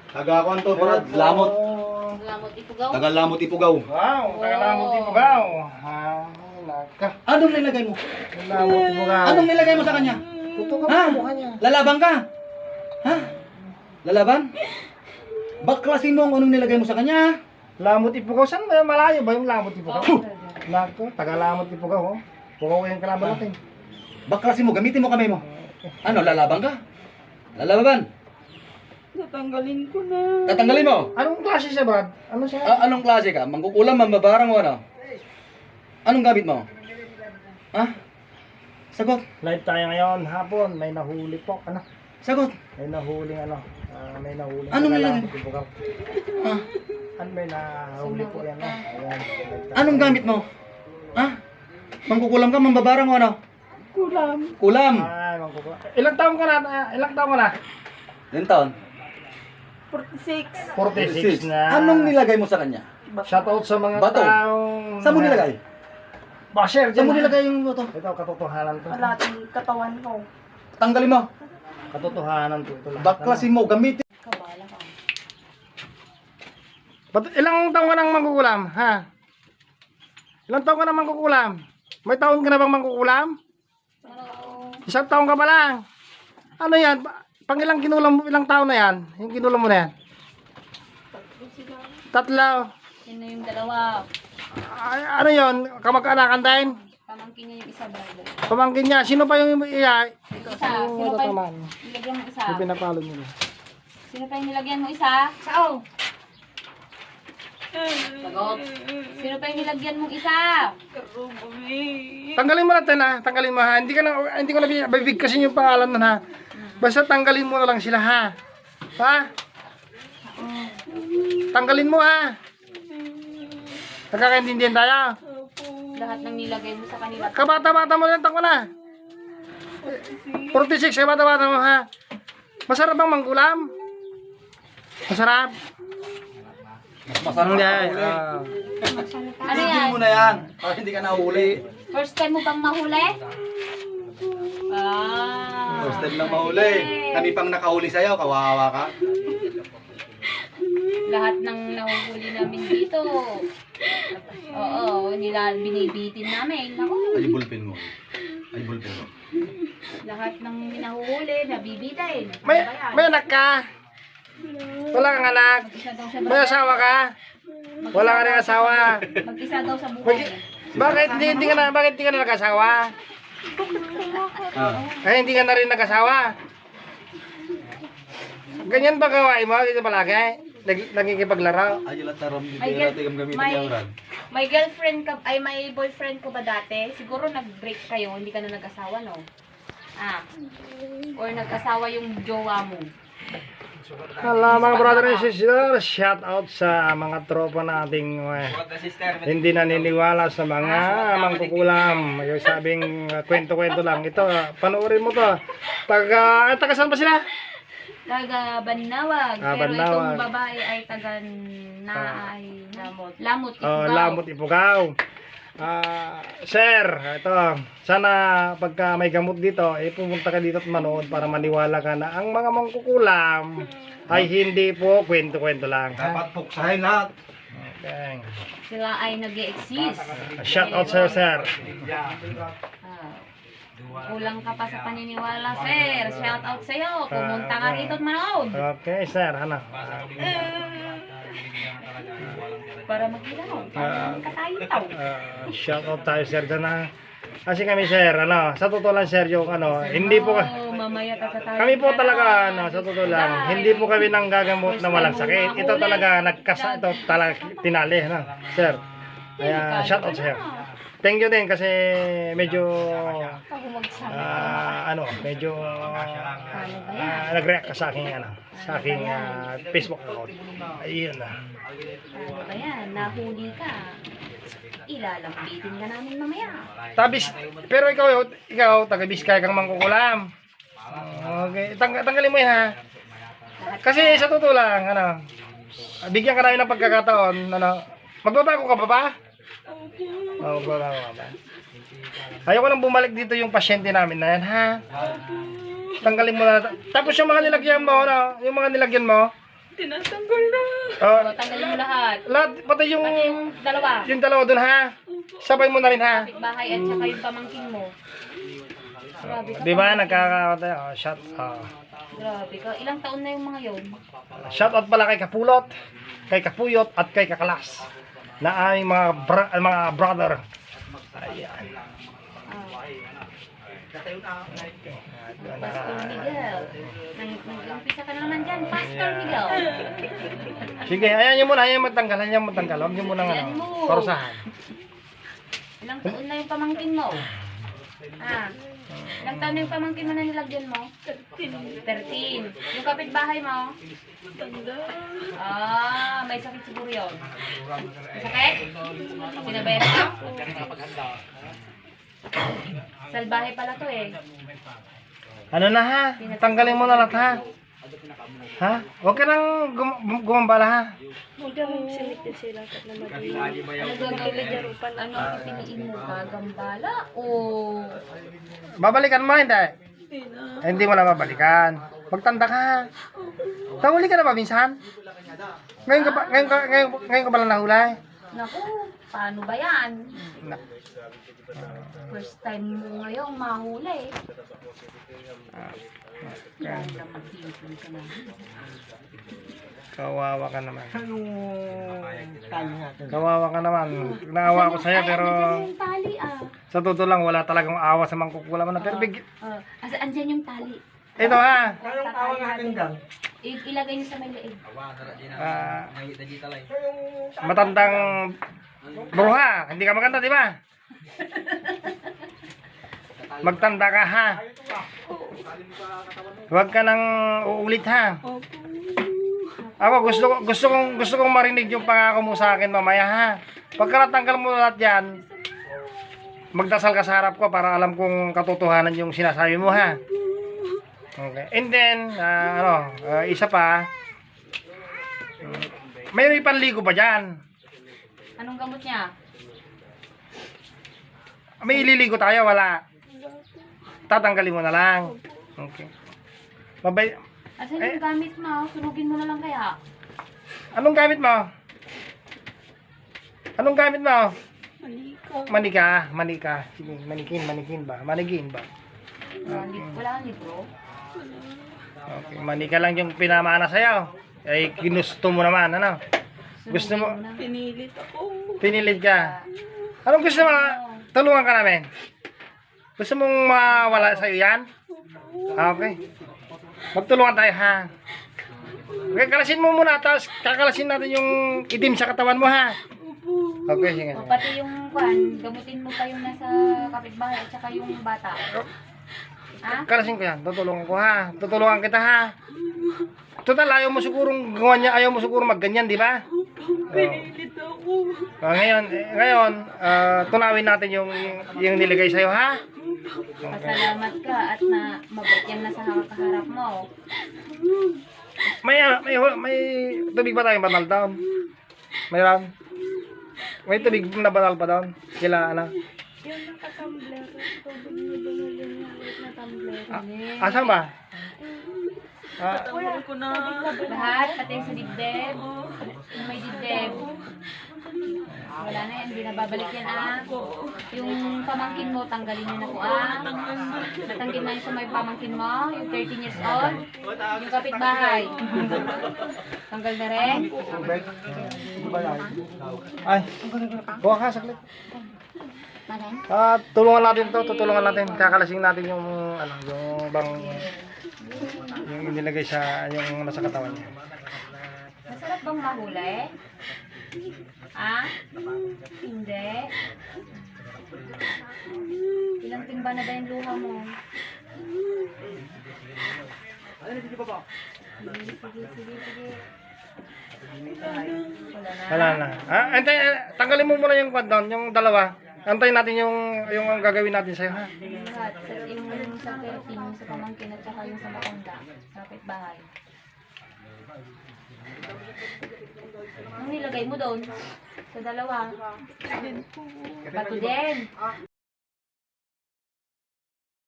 Taga-kuan to, para lamot. Lamot ipugaw. Taga-lamot ipugaw. Wow, taga-lamot ipugaw. Naka. Anong nilagay mo? Lamot ipugaw. Anong nilagay mo sa kanya? Tutok Ha? ang mukha niya. Lalaban ka? Ha? Lalaban? Baklasin mo ang anong nilagay mo sa kanya. Lamot ipugaw. Saan ba? Malayo ba yung lamot ipugaw? Nako, taga-lamot ipugaw. Pugaw yung kalaban natin. Baklasin mo, gamitin mo kamay mo. Ano, lalaban ka? Lalaban? Tatanggalin ko na. Tatanggalin mo? Anong klase siya, Brad? Ano siya? Anong klase ka? Mangkukulam, mambabarang o ano? Anong gamit mo? Ha? Sagot. Live tayo ngayon, hapon. May nahuli po. Ano? Sagot. May nahuling ano? May nahuling. Anong taga-lamot ipugaw. Ha? Ano may nahuli po yan? Ayan. Anong gamit mo? Ha? Mangkukulam ka, mambabarang o ano? Kulam. Kulam. Ay, mangkukulam. Ilang taon ka na? Ilang taon ka na? Ilan taon? 46. 46 na. Anong nilagay mo sa kanya? Shoutout sa mga Bato. taong... Saan mo nilagay? Basher, Saan mo dyan. nilagay yung ito? Ito, katotohanan to. Malating katawan ko. Tanggalin mo. Katotohanan to. Ito lahat. Baklasin mo, gamitin. Kabala ka. Ilang taon ka nang mangkukulam, ha? Ilang taon ka nang mangkukulam? May taon ka na bang mangkukulam? Isang taon ka pa lang. Ano yan? Pang ilang kinulam mo, ilang taon na yan? Yung kinulam mo na yan? Tatlo. Sino yung dalawa? Ay, ano yon? Kamag-anakan din? Pamangkin niya yung isa brother. Pamangkin niya. Sino pa yung iya? Isa. Sino pa yung nilagyan mo isa? Yung pinapalo nila. Sino pa yung nilagyan mo isa? Sao? Sagot. Sino pa yung nilagyan mong isa? Tanggalin mo natin ha. Tanggalin mo ha. Hindi ko na bibigkasin yung pangalan nun ha. Basta tanggalin mo na lang sila ha. Ha? Tanggalin mo ha. Nagkakaintindihan tayo. Lahat ng nilagay mo sa kanila. Kabata-bata mo lang ko na. 46, kabata-bata mo ha. Masarap bang mangkulam? Masarap? Masarap Hindi. na huli. Ano Tigil yan? mo na yan. Para hindi ka nahuli. First time mo bang mahuli? First time na mahuli. Kami pang nakahuli sa'yo, kawawa ka. Lahat ng nahuhuli namin dito. Oo, binibitin namin. Ako, Ay, bulpin mo. Ay, bulpin mo. lahat ng nahuhuli, nabibitin. May anak ka? Wala kang anak? Mag-isa daw sa May asawa ka? Wala ka rin asawa? Mag-isa daw sa buhay. Bakit hindi ka na nag-asawa? Ay, hindi ka na rin nag-asawa? Ganyan ba gawain mo? Ganyan palagi? Nagkikipaglaro? Ay, yung lataram. Hindi May na natin ang gamitin may- yung ran. May girlfriend ka, ay may boyfriend ko ba dati? Siguro nag-break kayo, hindi ka na nag-asawa, no? Ah. Or nag-asawa yung jowa mo. Hala mga brother and sister, shout out sa mga tropa nating hindi naniniwala sa mga mangkukulam. Yung sabing kwento-kwento lang. Ito, panoorin mo to. Taga saan ba sila? Taga Banawag. Pero Banawag. itong babae ay taga Lamot. Lamot. Oh, Ifugao. Lamot Ipugaw. Sir, ito, sana pagka may gamot dito, pumunta ka dito at manood para maniwala ka na ang mga mangkukulam ay hindi po kwento-kwento lang. Dapat puksahin lahat. Okay. Sila ay nag-exist. Shout out sa'yo, sir. Kulang ka pa sa paniniwala, sir. Shout out sa'yo. Pumunta ka rito at manood. Okay, sir. Ano? Para mag-ilaw. Para magkatayo-taw. Shout out tayo, sir. Dyan na. Kasi kami, sir, ano, sa totoo lang, sir, yung ano, hindi po Mamaya tatatayo. kami po talaga, ano, sa totoo lang, hindi po kami nang gagamot na walang sakit. Ito talaga, ito talaga tinali, ano, sir. Kaya, shout out, sir. Thank you din kasi medyo medyo nag-react ka sa aking Facebook account. Ayun na. Ayan, nahuli ka. Ilalambitin ka namin mamaya. Tabis, pero ikaw taga Biskaya kang mangkukulam. Okay, tanggalin mo 'yan ha. Kasi sa totoo lang, ano, bigyan ka namin ng pagkakataon, ano, magbabago ka pa ba? Oo, magbabago ka ba? Ayoko nang bumalik dito yung pasyente namin na yan, ha? Tanggalin mo na. Tapos yung mga nilagyan mo, ano, yung mga nilagyan mo, Tinatanggal na. Oh, O, tanggalin mo lahat. lahat, pati yung, Pati yung dalawa. yung dalawa dun ha. Sabay mo na rin ha. Kapitbahay at saka yung pamangkin mo. Grabe ka. Di ba, pamangkin. nagkakatay, oh, shout, Grabe ka. Ilang taon na yung mga yon? shout out pala kay Kapulot, kay Kapuyot, at kay Kakalas, na aming mga brother. Ayan. Pastor Miguel. Nag-umpisa ka na naman dyan. Pastor Miguel. Sige, ayan nyo muna, ayan magtanggal, huwag nyo muna Ayan ano, mo. parusahan. Ilang taon na yung pamangkin mo? Ah. Ilang taon na yung pamangkin mo na nilagyan mo? 13. Yung kapitbahay mo? Ah, may sakit siguro yun. May sakit? Pinabayaran ka? Salbahe pala to eh. Ano na ha, tanggalin mo na lahat ha. Ha? Huwag ka nang gumambala ha. Huwag kang sinikti sila at na mag-iwan. Ano gagawin? Ano ang pipiliin mo? Gagambala o... Babalikan mo, hindi. Hindi mo na babalikan. Magtanda ka ha. Nahuli ka na ba minsan? Ngayon ka pala nahuli? Naku, paano ba yan? Na- First time mo ngayong mahuli. Yan lang magpipil ka na. Kawawa ka naman. Kawawa ka naman. Naawa ko sa'yo pero Andyan yung tali ah. sa totoo lang wala talagang awa sa mangkukulam na. Pero Andyan yung tali. ito ha. Anong tawag natin dyan? Ilagay niyo sa may leeg. Matandang bruha. Hindi ka maganda, di ba? Magtanda ka ha. Huwag ka nang uulit ha. Ako gusto kong marinig yung pangako mo sa akin mamaya ha. Pagka natanggal mo lahat yan, magdasal ka sa harap ko para alam kong katotohanan yung sinasabi mo ha. Okay. And then, isa pa, may panligo pa dyan. Anong gamot niya? May ililigo tayo, wala. Tatanggalin mo na lang. Okay. Babay. Asan yung gamit mo? Sunugin mo na lang kaya. Anong gamit mo? Anong gamit mo? Manika. Sige, manikin ba? Wala kang libro? Okay, manika lang yung pinamana sa'yo. Ay, ginusto mo naman, ano? Gusto mo, Sunugin na. Pinilit ako. pinilit ka. Anong gusto mo? Tulungan ka namin. Gusto mong mawala sa'yo yan? Okay. Magtulungan tayo, ha? Okay, kalasin mo muna, tapos kakalasin natin yung itim sa katawan mo, ha? Okay, sige. O, pati yung gamutin mo pa yung nasa kapitbahay at saka yung bata. Ha? Kalasin ko yan, tutulungan ko, ha? Tutulungan kita, ha? Total, ayaw mo sigurong gawa niya, ayaw mo sigurong magganyan, di ba? Pinilit ako. Ngayon, tunawin natin yung nilagay sa'yo, ha? Pasalamat ka at na mabait yan na sa kaharap mo. May tubig ba tayong banal down? Mayroon? May tubig na banal pa down? Kila, ano? Yung naka-tumbler. Tubig niya doon yung maliit na tumbler. Asan ba? Tatanggal ko na. Lahat, pati yung sa dibdib. Yung may dibdib. Wala na yan, hindi na babalik yan Yung pamangkin mo, tanggalin niyo na po Natanggal na yun sa may pamangkin mo, yung 13 years old. Yung kapitbahay. Tanggal na rin. Ay, buha ka, saglit. Manan? Tulungan natin to, tutulungan natin. Kakalasing natin yung, yung inilagay sa, yung nasa katawan niya. Masarap bang mahuli? Hindi. Ilang timba na ba yung luha mo? Sige. Wala na. Tanggalin mo muna yung quad down, yung dalawa. Antayin natin yung gagawin natin sa'yo, ha? Lahat. Yung sa 13, yung sa pamangkin at saka yung sa matanda. Sa kapitbahay. Anong nilagay mo doon? Sa dalawa? Bato din.